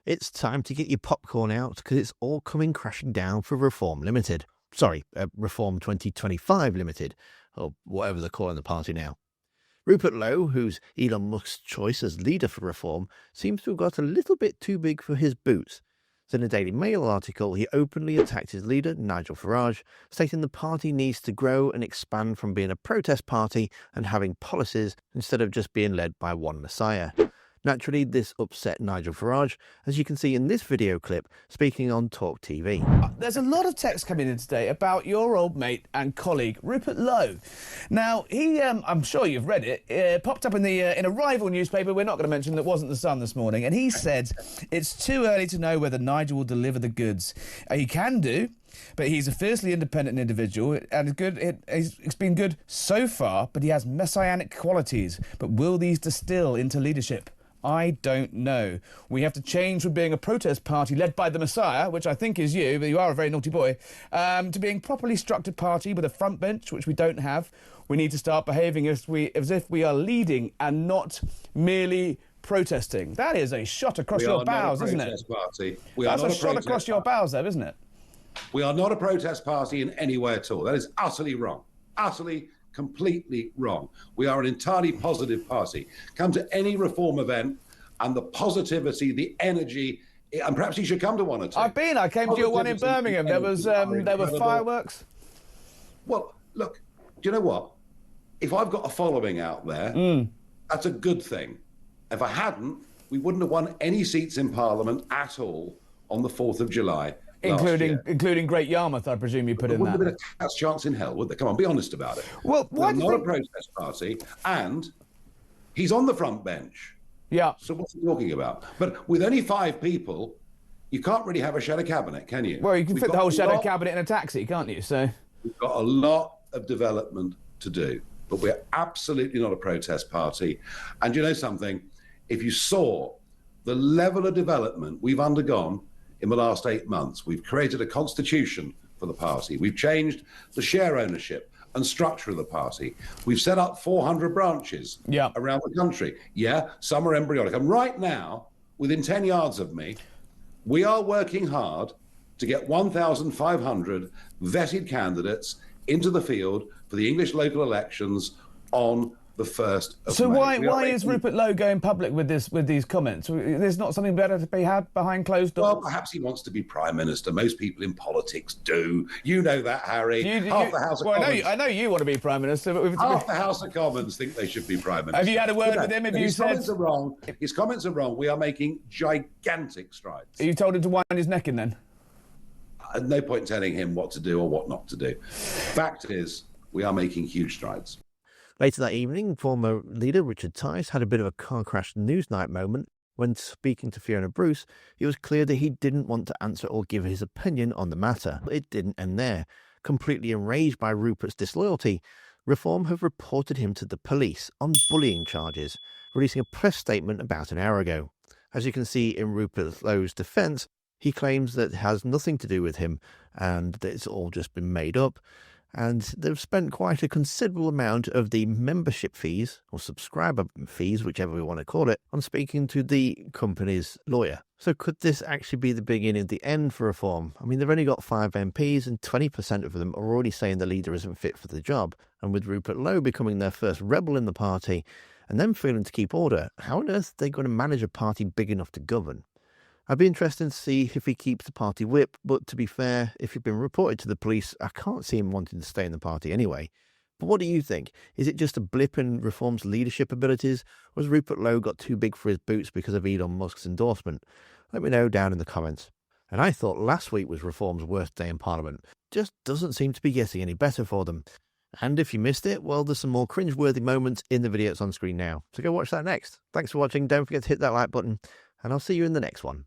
It's time to get your popcorn out because it's all coming crashing down for Reform Limited. Sorry, Reform 2025 Limited, or whatever they're calling the party now. Rupert Lowe, who's Elon Musk's choice as leader for Reform, seems to have got a little bit too big for his boots. So in a Daily Mail article, he openly attacked his leader, Nigel Farage, stating the party needs to grow and expand from being a protest party and having policies instead of just being led by one messiah. Naturally, this upset Nigel Farage, as you can see in this video clip, speaking on Talk TV. There's a lot of text coming in today about your old mate and colleague, Rupert Lowe. Now, he, I'm sure you've read it, popped up in a rival newspaper, we're not going to mention, that wasn't The Sun this morning, and he said it's too early to know whether Nigel will deliver the goods. He can do, but he's a fiercely independent individual, and it's been good so far, but he has messianic qualities. But will these distill into leadership? I don't know. We have to change from being a protest party led by the Messiah, which I think is you, but you are a very naughty boy, to being properly structured party with a front bench, which we don't have. We need to start behaving as if we are leading and not merely protesting. That is a shot across your bows, isn't it? Party. That's a shot across your bows, though, isn't it? We are not a protest party in any way at all. That is utterly wrong. Utterly, completely wrong. We are an entirely positive party. Come to any Reform event and the positivity, the energy, and perhaps you should come to one or two. I've been. I came to your one in Birmingham. There were fireworks. Well, look, do you know what? If I've got a following out there, that's a good thing. If I hadn't, we wouldn't have won any seats in Parliament at all on the 4th of July. Including Great Yarmouth, I presume you put in that. Wouldn't have been a cat's chance in hell, would there? Come on, be honest about it. Well, we're not a protest party, and he's on the front bench. Yeah. So what's he talking about? But with only 5 people, you can't really have a shadow cabinet, can you? Well, you can fit the whole shadow cabinet in a taxi, can't you? So we've got a lot of development to do, but we're absolutely not a protest party. And you know something? If you saw the level of development we've undergone in the last 8 months, we've created a constitution for the party. We've changed the share ownership and structure of the party. We've set up 400 branches around the country. Yeah, some are embryonic. And right now, within 10 yards of me, we are working hard to get 1,500 vetted candidates into the field for the English local elections on the 1st of May. So why is Rupert Lowe going public with these comments? There's not something better to be had behind closed doors? Well, perhaps he wants to be Prime Minister. Most people in politics do. You know that, Harry. Half the House of Commons. I know you want to be Prime Minister. But half the House of Commons think they should be Prime Minister. Have you had a word with him? His comments are wrong. His comments are wrong. We are making gigantic strides. You told him to wind his neck in then? No point telling him what to do or what not to do. Fact is, we are making huge strides. Later that evening, former leader Richard Tice had a bit of a car crash Newsnight moment. When speaking to Fiona Bruce, it was clear that he didn't want to answer or give his opinion on the matter. It didn't end there. Completely enraged by Rupert's disloyalty, Reform have reported him to the police on bullying charges, releasing a press statement about an hour ago. As you can see in Rupert Lowe's defence, he claims that it has nothing to do with him and that it's all just been made up. And they've spent quite a considerable amount of the membership fees, or subscriber fees, whichever we want to call it, on speaking to the company's lawyer. So could this actually be the beginning of the end for Reform? I mean, they've only got 5 MPs and 20% of them are already saying the leader isn't fit for the job. And with Rupert Lowe becoming their first rebel in the party and them failing to keep order, how on earth are they going to manage a party big enough to govern? I'd be interested to see if he keeps the party whip, but to be fair, if he'd been reported to the police, I can't see him wanting to stay in the party anyway. But what do you think? Is it just a blip in Reform's leadership abilities, or has Rupert Lowe got too big for his boots because of Elon Musk's endorsement? Let me know down in the comments. And I thought last week was Reform's worst day in Parliament. Just doesn't seem to be getting any better for them. And if you missed it, well, there's some more cringe-worthy moments in the video that's on screen now. So go watch that next. Thanks for watching. Don't forget to hit that like button. And I'll see you in the next one.